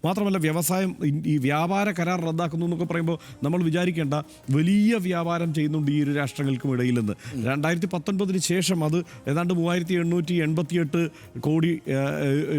മാത്രമല്ല വ്യവസായം ഈ വ്യാപാര കരാർ റദ്ദാക്കുന്നു എന്നൊക്കെ പറയുമ്പോൾ നമ്മൾ വിചാരിക്കേണ്ട വലിയ വ്യാപാരം ചെയ്യുന്നുണ്ട് ഈ ഇരു രാഷ്ട്രങ്ങൾക്കും ഇടയിൽ നിന്ന്. 2019 ശേഷം അത് ഏതാണ്ട് 3888 കോടി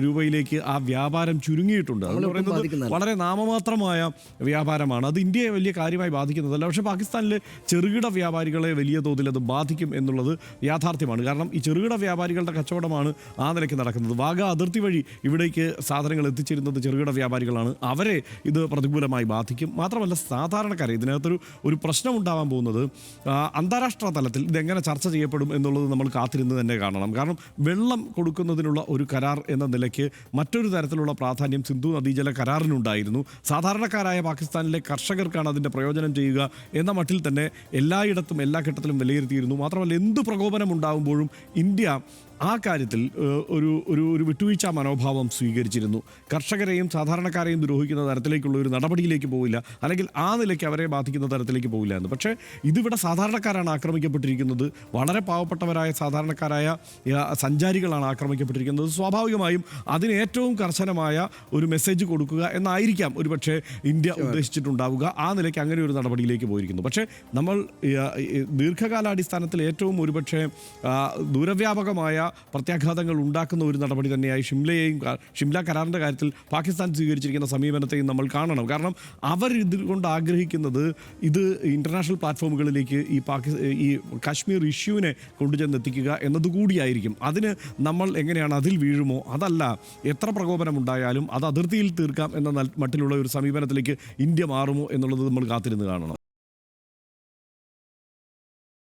രൂപയിലേക്ക് ആ വ്യാപാരം ചുരുങ്ങിയിട്ടുണ്ട്. അതെന്ന് പറയുന്നത് വളരെ നാമമാത്രമായ വ്യാപാരമാണ്. അത് ഇന്ത്യയെ വലിയ കാര്യമായി ബാധിക്കുന്നതല്ല. പക്ഷേ പാകിസ്ഥാനിലെ ചെറുകിട വ്യാപാരികളെ വലിയ തോതിൽ അത് ബാധിക്കും എന്നുള്ളത് യാഥാർത്ഥ്യമാണ്. കാരണം ഈ ചെറുകിട വ്യാപാരികളുടെ കച്ചവടമാണ് ആ നിലയ്ക്ക് നടക്കുന്നത്. വാഗ അതിർത്തി വഴി ഇവിടേക്ക് സാധനങ്ങൾ എത്തിച്ചിരുന്നത് ചെറുകിട വ്യാപാരികളാണ്. അവരെ ഇത് പ്രതികൂലമായി ബാധിക്കും. മാത്രമല്ല സാധാരണക്കാരെ ഇതിനകത്തൊരു പ്രശ്നം ഉണ്ടാവാൻ പോകുന്നത് അന്താരാഷ്ട്ര തലത്തിൽ ഇതെങ്ങനെ ചർച്ച ചെയ്യപ്പെടും എന്നുള്ളത് നമ്മൾ കാത്തിരുന്ന് തന്നെ കാണണം. കാരണം വെള്ളം കൊടുക്കുന്നതിനുള്ള ഒരു കരാർ എന്ന നിലയ്ക്ക് മറ്റൊരു തരത്തിലുള്ള പ്രാധാന്യം സിന്ധു നദീജല കരാറിനുണ്ടായിരുന്നു. സാധാരണക്കാരായ പാകിസ്ഥാനിലെ കർഷകർക്കാണ് അതിൻ്റെ പ്രയോജനം ചെയ്യുക എന്ന മട്ടിൽ തന്നെ എല്ലായിടത്തും എല്ലാ ഘട്ടത്തിലും വിലയിരുത്തിയിരുന്നു. മാത്രമല്ല എന്ത് പ്രകോപനം ഉണ്ടാകുമ്പോഴും ഇന്ത്യ ആ കാര്യത്തിൽ ഒരു വിട്ടുവീഴ്ച മനോഭാവം സ്വീകരിച്ചിരുന്നു. കർഷകരെയും സാധാരണക്കാരെയും ദ്രോഹിക്കുന്ന തരത്തിലേക്കുള്ള ഒരു നടപടിയിലേക്ക് പോവില്ല, അല്ലെങ്കിൽ ആ നിലയ്ക്ക് അവരെ ബാധിക്കുന്ന തരത്തിലേക്ക് പോവില്ല എന്ന്. പക്ഷേ ഇതിവിടെ സാധാരണക്കാരാണ് ആക്രമിക്കപ്പെട്ടിരിക്കുന്നത്. വളരെ പാവപ്പെട്ടവരായ സാധാരണക്കാരായ സഞ്ചാരികളാണ് ആക്രമിക്കപ്പെട്ടിരിക്കുന്നത്. സ്വാഭാവികമായും അതിന് ഏറ്റവും കർശനമായ ഒരു മെസ്സേജ് കൊടുക്കുക എന്നായിരിക്കാം ഒരുപക്ഷെ ഇന്ത്യ ഉദ്ദേശിച്ചിട്ടുണ്ടാവുക. ആ നിലയ്ക്ക് അങ്ങനെ ഒരു നടപടിയിലേക്ക് പോയിരിക്കുന്നു. പക്ഷേ നമ്മൾ ദീർഘകാലാടിസ്ഥാനത്തിൽ ഏറ്റവും ഒരുപക്ഷെ ദൂരവ്യാപകമായ പ്രത്യാഘാതങ്ങൾ ഉണ്ടാക്കുന്ന ഒരു നടപടി തന്നെയായി ഷിംല കരാറിൻ്റെ കാര്യത്തിൽ പാകിസ്ഥാൻ സ്വീകരിച്ചിരിക്കുന്ന സമീപനത്തെയും നമ്മൾ കാണണം. കാരണം അവർ ഇതുകൊണ്ട് ആഗ്രഹിക്കുന്നത് ഇത് ഇൻ്റർനാഷണൽ പ്ലാറ്റ്ഫോമുകളിലേക്ക് ഈ കാശ്മീർ ഇഷ്യൂവിനെ കൊണ്ടുചെന്നെത്തിക്കുക എന്നതുകൂടിയായിരിക്കും. അതിന് നമ്മൾ എങ്ങനെയാണ് അതിൽ വീഴുമോ അതല്ല, എത്ര പ്രകോപനം ഉണ്ടായാലും അത് അതിർത്തിയിൽ തീർക്കാം എന്ന മട്ടിലുള്ള ഒരു സമീപനത്തിലേക്ക് ഇന്ത്യ മാറുമോ എന്നുള്ളത് നമ്മൾ കാത്തിരുന്ന് കാണണം.